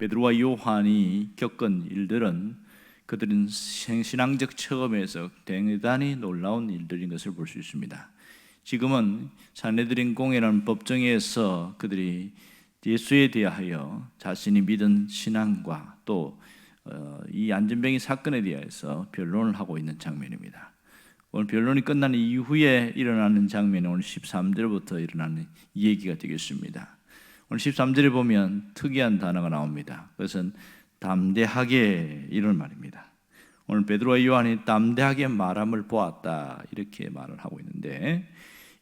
베드로와 요한이 겪은 일들은 그들은 신앙적 체험에서 대단히 놀라운 일들인 것을 볼 수 있습니다. 지금은 산헤드린 공회라는 법정에서 그들이 예수에 대하여 자신이 믿은 신앙과 또 이 안전병이 사건에 대해서 변론을 하고 있는 장면입니다. 오늘 변론이 끝난 이후에 일어나는 장면이 오늘 13절부터 일어나는 얘기가 되겠습니다. 오늘 13절에 보면 특이한 단어가 나옵니다. 그것은 담대하게 이런 말입니다. 오늘 베드로와 요한이 담대하게 말함을 보았다 이렇게 말을 하고 있는데,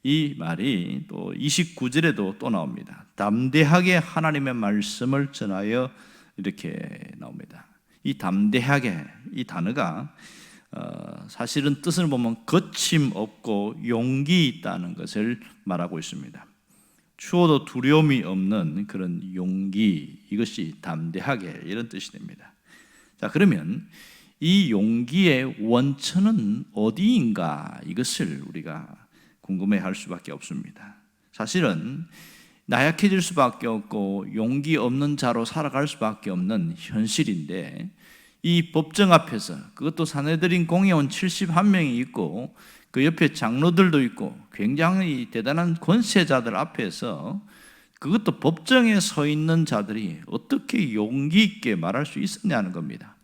이 말이 또 29절에도 또 나옵니다. 담대하게 하나님의 말씀을 전하여 이렇게 나옵니다. 이 담대하게, 이 단어가 사실은 뜻을 보면 거침없고 용기 있다는 것을 말하고 있습니다. 추워도 두려움이 없는 그런 용기, 이것이 담대하게 이런 뜻이 됩니다. 자, 그러면 이 용기의 원천은 어디인가, 이것을 우리가 궁금해할 수밖에 없습니다. 사실은 나약해질 수밖에 없고 용기 없는 자로 살아갈 수밖에 없는 현실인데, 이 법정 앞에서, 그것도 산헤드린 공회원 71명이 있고 그 옆에 장로들도 있고 굉장히 대단한 권세자들 앞에서, 그것도 법정에 서 있는 자들이 어떻게 용기 있게 말할 수 있었냐는 겁니다.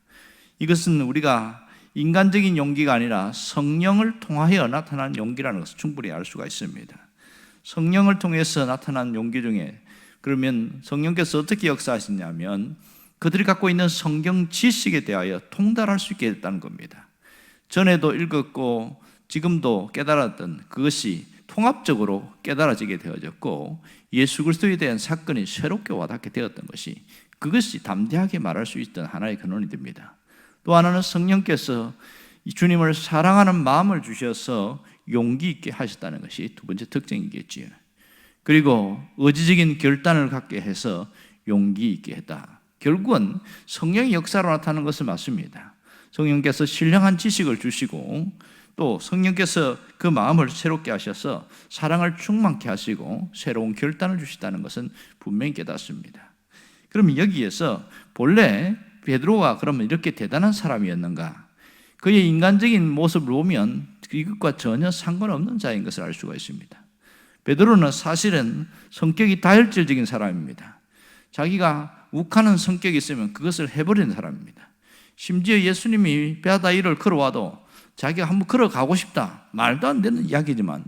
이것은 우리가 인간적인 용기가 아니라 성령을 통하여 나타난 용기라는 것을 충분히 알 수가 있습니다. 성령을 통해서 나타난 용기 중에, 그러면 성령께서 어떻게 역사하시냐면 그들이 갖고 있는 성경 지식에 대하여 통달할 수 있게 됐다는 겁니다. 전에도 읽었고 지금도 깨달았던 그것이 통합적으로 깨달아지게 되어졌고, 예수 그리스도에 대한 사건이 새롭게 와닿게 되었던 것이, 그것이 담대하게 말할 수 있던 하나의 근원이 됩니다. 또 하나는 성령께서 주님을 사랑하는 마음을 주셔서 용기 있게 하셨다는 것이 두 번째 특징이겠지요. 그리고 의지적인 결단을 갖게 해서 용기 있게 했다. 결국은 성령의 역사로 나타나는 것은 맞습니다. 성령께서 신령한 지식을 주시고 또 성령께서 그 마음을 새롭게 하셔서 사랑을 충만케 하시고 새로운 결단을 주시다는 것은 분명히 깨닫습니다. 그러면 여기에서 본래 베드로가 그러면 이렇게 대단한 사람이었는가? 그의 인간적인 모습을 보면 이것과 전혀 상관없는 자인 것을 알 수가 있습니다. 베드로는 사실은 성격이 다혈질적인 사람입니다. 자기가 욱하는 성격이 있으면 그것을 해버리는 사람입니다. 심지어 예수님이 바다 위를 걸어와도 자기가 한번 걸어가고 싶다, 말도 안 되는 이야기지만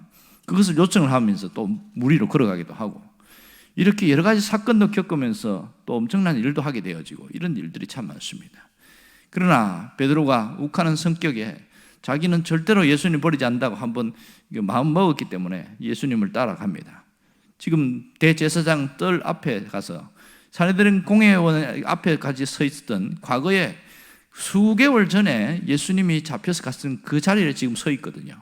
그것을 요청을 하면서 또 물 위로 걸어가기도 하고, 이렇게 여러 가지 사건도 겪으면서 또 엄청난 일도 하게 되어지고, 이런 일들이 참 많습니다. 그러나 베드로가 욱하는 성격에 자기는 절대로 예수님 버리지 않는다고 한번 마음 먹었기 때문에 예수님을 따라갑니다. 지금 대제사장 뜰 앞에 가서 산헤드린 공회원 앞에까지 서 있었던, 과거에 수개월 전에 예수님이 잡혀서 갔던 그 자리에 지금 서 있거든요.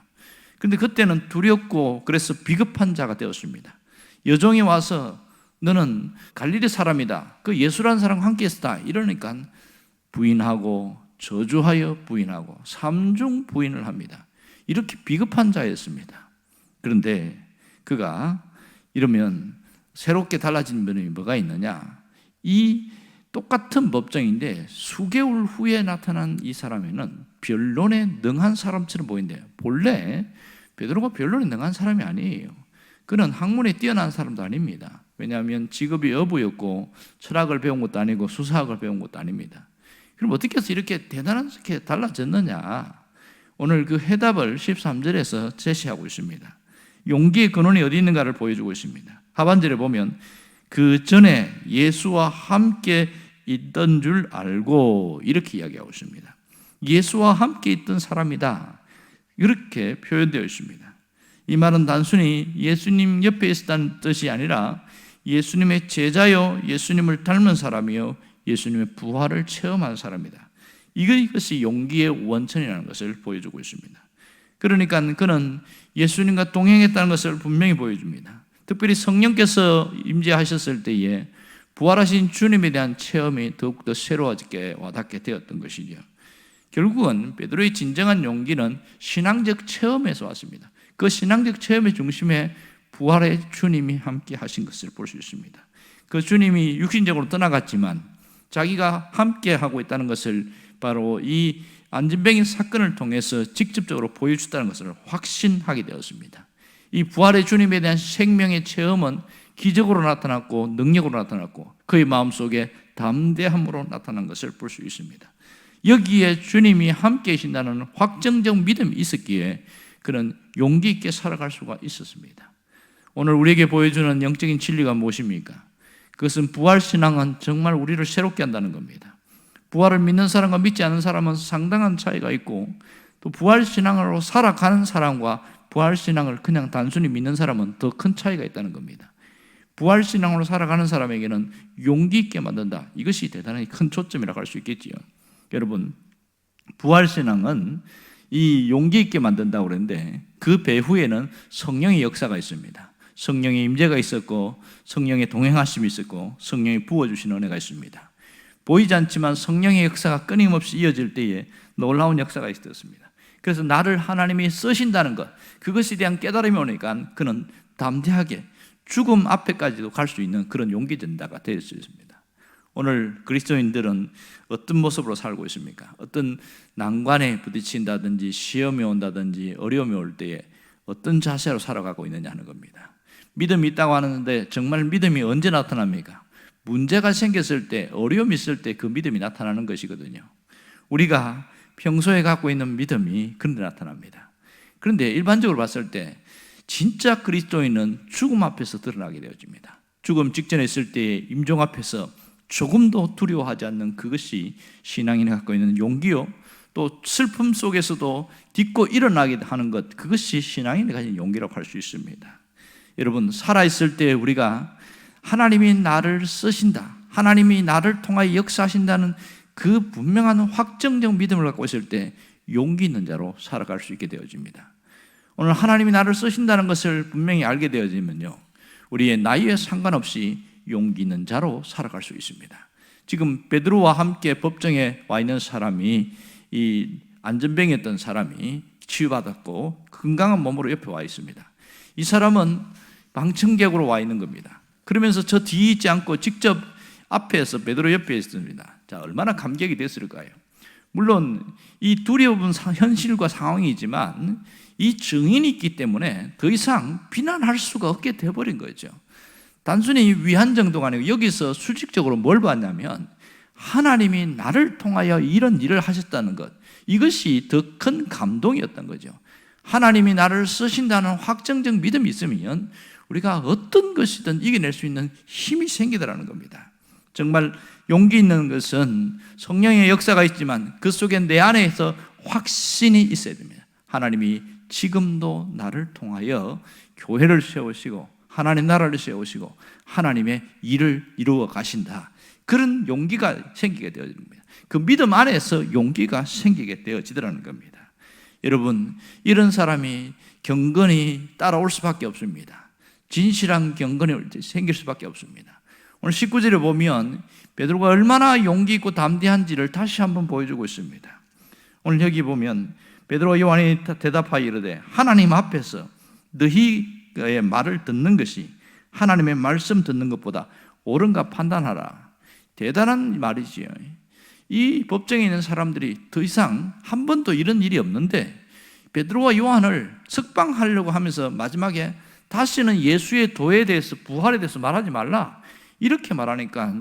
그런데 그때는 두렵고 그래서 비겁한 자가 되었습니다. 여종이 와서 너는 갈릴리 사람이다, 그 예수라는 사람과 함께 했다 이러니까 부인하고 저주하여 부인하고 삼중 부인을 합니다. 이렇게 비겁한 자였습니다. 그런데 그가 이러면 새롭게 달라진 면이 뭐가 있느냐? 이 똑같은 법정인데 수개월 후에 나타난 이 사람에는 변론에 능한 사람처럼 보이는데요, 본래 베드로가 변론에 능한 사람이 아니에요. 그는 학문에 뛰어난 사람도 아닙니다. 왜냐하면 직업이 어부였고 철학을 배운 것도 아니고 수사학을 배운 것도 아닙니다. 그럼 어떻게 해서 이렇게 대단하게 달라졌느냐? 오늘 그 해답을 13절에서 제시하고 있습니다. 용기의 근원이 어디 있는가를 보여주고 있습니다. 하반절에 보면 그 전에 예수와 함께 있던 줄 알고 이렇게 이야기하고 있습니다. 예수와 함께 있던 사람이다, 이렇게 표현되어 있습니다. 이 말은 단순히 예수님 옆에 있었다는 뜻이 아니라 예수님의 제자요, 예수님을 닮은 사람이요, 예수님의 부활을 체험한 사람이다. 이것이 용기의 원천이라는 것을 보여주고 있습니다. 그러니까 그는 예수님과 동행했다는 것을 분명히 보여줍니다. 특별히 성령께서 임재하셨을 때에 부활하신 주님에 대한 체험이 더욱더 새로워지게 와닿게 되었던 것이죠. 결국은 베드로의 진정한 용기는 신앙적 체험에서 왔습니다. 그 신앙적 체험의 중심에 부활의 주님이 함께 하신 것을 볼 수 있습니다. 그 주님이 육신적으로 떠나갔지만 자기가 함께 하고 있다는 것을 바로 이 안진뱅이 사건을 통해서 직접적으로 보여줬다는 것을 확신하게 되었습니다. 이 부활의 주님에 대한 생명의 체험은 기적으로 나타났고 능력으로 나타났고 그의 마음속에 담대함으로 나타난 것을 볼 수 있습니다. 여기에 주님이 함께 계신다는 확정적 믿음이 있었기에 그는 용기 있게 살아갈 수가 있었습니다. 오늘 우리에게 보여주는 영적인 진리가 무엇입니까? 그것은 부활신앙은 정말 우리를 새롭게 한다는 겁니다. 부활을 믿는 사람과 믿지 않는 사람은 상당한 차이가 있고 또 부활신앙으로 살아가는 사람과 부활신앙을 그냥 단순히 믿는 사람은 더 큰 차이가 있다는 겁니다. 부활신앙으로 살아가는 사람에게는 용기 있게 만든다. 이것이 대단히 큰 초점이라고 할 수 있겠지요. 여러분, 부활신앙은 이 용기 있게 만든다고 그러는데 그 배후에는 성령의 역사가 있습니다. 성령의 임재가 있었고 성령의 동행하심이 있었고 성령이 부어주신 은혜가 있습니다. 보이지 않지만 성령의 역사가 끊임없이 이어질 때에 놀라운 역사가 있었습니다. 그래서 나를 하나님이 쓰신다는 것, 그것에 대한 깨달음이 오니까 그는 담대하게 죽음 앞에까지도 갈 수 있는 그런 용기 된다가 될 수 있습니다. 오늘 그리스도인들은 어떤 모습으로 살고 있습니까? 어떤 난관에 부딪힌다든지 시험이 온다든지 어려움이 올 때에 어떤 자세로 살아가고 있느냐 하는 겁니다. 믿음이 있다고 하는데 정말 믿음이 언제 나타납니까? 문제가 생겼을 때, 어려움이 있을 때 그 믿음이 나타나는 것이거든요. 우리가 평소에 갖고 있는 믿음이 그런 데 나타납니다. 그런데 일반적으로 봤을 때 진짜 그리스도인은 죽음 앞에서 드러나게 되어집니다. 죽음 직전에 있을 때 임종 앞에서 조금도 두려워하지 않는 그것이 신앙인이 갖고 있는 용기요, 또 슬픔 속에서도 딛고 일어나게 하는 것, 그것이 신앙인이 가진 용기라고 할 수 있습니다. 여러분, 살아있을 때 우리가 하나님이 나를 쓰신다, 하나님이 나를 통하여 역사하신다는 그 분명한 확정적 믿음을 갖고 있을 때 용기 있는 자로 살아갈 수 있게 되어집니다. 오늘 하나님이 나를 쓰신다는 것을 분명히 알게 되어지면요, 우리의 나이에 상관없이 용기 있는 자로 살아갈 수 있습니다. 지금 베드로와 함께 법정에 와 있는 사람이, 이 안전병이었던 사람이 치유받았고 건강한 몸으로 옆에 와 있습니다. 이 사람은 방청객으로 와 있는 겁니다. 그러면서 저 뒤에 있지 않고 직접 앞에서 베드로 옆에 있습니다. 자, 얼마나 감격이 됐을까요? 물론 이 두려운 현실과 상황이지만 이 증인이 있기 때문에 더 이상 비난할 수가 없게 돼버린 거죠. 단순히 위안 정도가 아니고 여기서 수직적으로 뭘 봤냐면 하나님이 나를 통하여 이런 일을 하셨다는 것, 이것이 더 큰 감동이었던 거죠. 하나님이 나를 쓰신다는 확정적 믿음이 있으면 우리가 어떤 것이든 이겨낼 수 있는 힘이 생기더라는 겁니다. 정말 용기 있는 것은 성령의 역사가 있지만 그 속에 내 안에서 확신이 있어야 됩니다. 하나님이 지금도 나를 통하여 교회를 세우시고 하나님 나라를 세우시고 하나님의 일을 이루어 가신다. 그런 용기가 생기게 되어집니다. 그 믿음 안에서 용기가 생기게 되어지더라는 겁니다. 여러분, 이런 사람이 경건이 따라올 수밖에 없습니다. 진실한 경건이 생길 수밖에 없습니다. 오늘 19절에 보면 베드로가 얼마나 용기 있고 담대한지를 다시 한번 보여주고 있습니다. 오늘 여기 보면 베드로와 요한이 대답하여 이르되 하나님 앞에서 너희의 말을 듣는 것이 하나님의 말씀 듣는 것보다 옳은가 판단하라. 대단한 말이지요. 이 법정에 있는 사람들이 더 이상 한 번도 이런 일이 없는데 베드로와 요한을 석방하려고 하면서 마지막에 다시는 예수의 도에 대해서, 부활에 대해서 말하지 말라, 이렇게 말하니까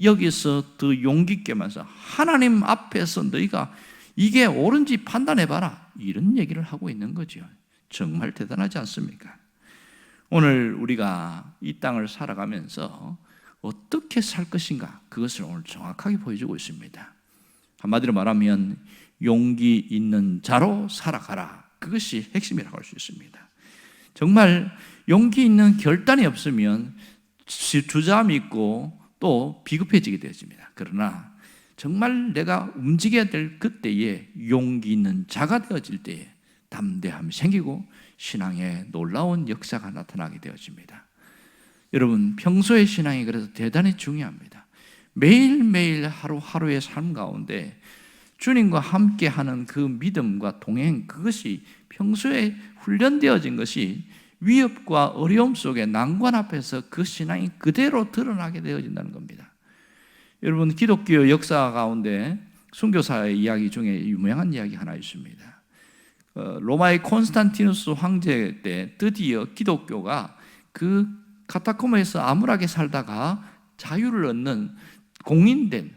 여기서 더 용기 있게 말해서 하나님 앞에서 너희가 이게 옳은지 판단해봐라, 이런 얘기를 하고 있는 거죠. 정말 대단하지 않습니까? 오늘 우리가 이 땅을 살아가면서 어떻게 살 것인가, 그것을 오늘 정확하게 보여주고 있습니다. 한마디로 말하면 용기 있는 자로 살아가라, 그것이 핵심이라고 할 수 있습니다. 정말 용기 있는 결단이 없으면 주저함이 있고 또 비급해지게 되어집니다. 그러나 정말 내가 움직여야 될 그때에 용기 있는 자가 되어질 때에 담대함이 생기고 신앙에 놀라운 역사가 나타나게 되어집니다. 여러분, 평소의 신앙이 그래서 대단히 중요합니다. 매일매일 하루하루의 삶 가운데 주님과 함께하는 그 믿음과 동행, 그것이 평소에 훈련되어진 것이 위협과 어려움 속에 난관 앞에서 그 신앙이 그대로 드러나게 되어진다는 겁니다. 여러분, 기독교 역사 가운데 선교사의 이야기 중에 유명한 이야기 하나 있습니다. 로마의 콘스탄티누스 황제 때 드디어 기독교가 그 카타콤에서 암울하게 살다가 자유를 얻는 공인된,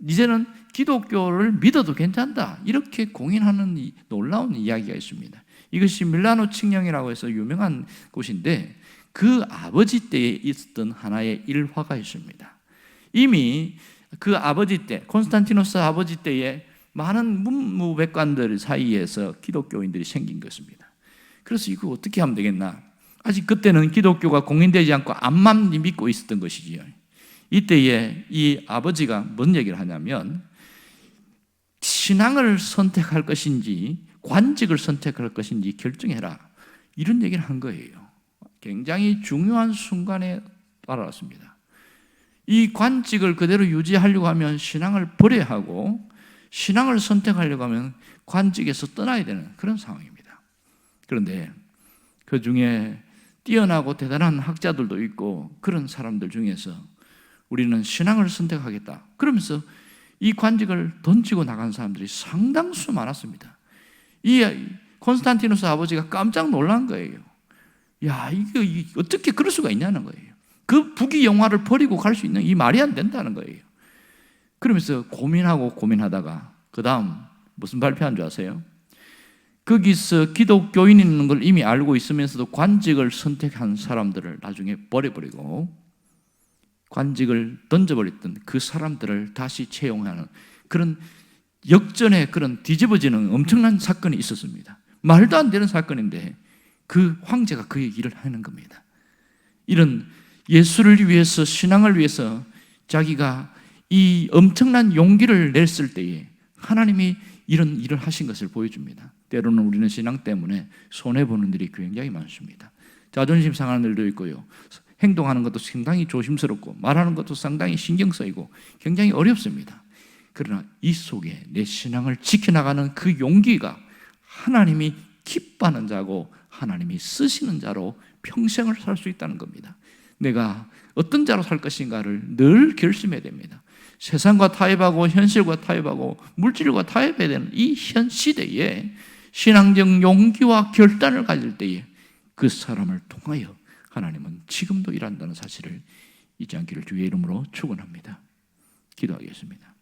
이제는 기독교를 믿어도 괜찮다, 이렇게 공인하는 놀라운 이야기가 있습니다. 이것이 밀라노 칙령이라고 해서 유명한 곳인데, 그 아버지 때에 있었던 하나의 일화가 있습니다. 이미 그 아버지 때, 콘스탄티누스 아버지 때에 많은 문무백관들 사이에서 기독교인들이 생긴 것입니다. 그래서 이거 어떻게 하면 되겠나? 아직 그때는 기독교가 공인되지 않고 암만 믿고 있었던 것이지요. 이때에 이 아버지가 뭔 얘기를 하냐면, 신앙을 선택할 것인지 관직을 선택할 것인지 결정해라, 이런 얘기를 한 거예요. 굉장히 중요한 순간에 따라왔습니다. 이 관직을 그대로 유지하려고 하면 신앙을 버려야 하고, 신앙을 선택하려고 하면 관직에서 떠나야 되는 그런 상황입니다. 그런데 그 중에 뛰어나고 대단한 학자들도 있고, 그런 사람들 중에서 우리는 신앙을 선택하겠다 그러면서 이 관직을 던지고 나간 사람들이 상당수 많았습니다. 이 콘스탄티누스 아버지가 깜짝 놀란 거예요. 야, 이거 어떻게 그럴 수가 있냐는 거예요. 그 부귀 영화를 버리고 갈 수 있는, 이 말이 안 된다는 거예요. 그러면서 고민하다가 그 다음 무슨 발표한 줄 아세요? 거기서 기독교인 있는 걸 이미 알고 있으면서도 관직을 선택한 사람들을 나중에 버려버리고 관직을 던져버렸던 그 사람들을 다시 채용하는 그런 역전의 그런 뒤집어지는 엄청난 사건이 있었습니다. 말도 안 되는 사건인데 그 황제가 그 얘기를 하는 겁니다. 이런 예수를 위해서, 신앙을 위해서 자기가 이 엄청난 용기를 냈을 때에 하나님이 이런 일을 하신 것을 보여줍니다. 때로는 우리는 신앙 때문에 손해보는 일이 굉장히 많습니다. 자존심 상하는 일도 있고요, 행동하는 것도 상당히 조심스럽고, 말하는 것도 상당히 신경 쓰이고 굉장히 어렵습니다. 그러나 이 속에 내 신앙을 지켜나가는 그 용기가 하나님이 기뻐하는 자고 하나님이 쓰시는 자로 평생을 살 수 있다는 겁니다. 내가 어떤 자로 살 것인가를 늘 결심해야 됩니다. 세상과 타협하고 현실과 타협하고 물질과 타협해야 되는 이 현 시대에 신앙적 용기와 결단을 가질 때에 그 사람을 통하여 하나님은 지금도 일한다는 사실을 잊지 않기를 주의 이름으로 축원합니다. 기도하겠습니다.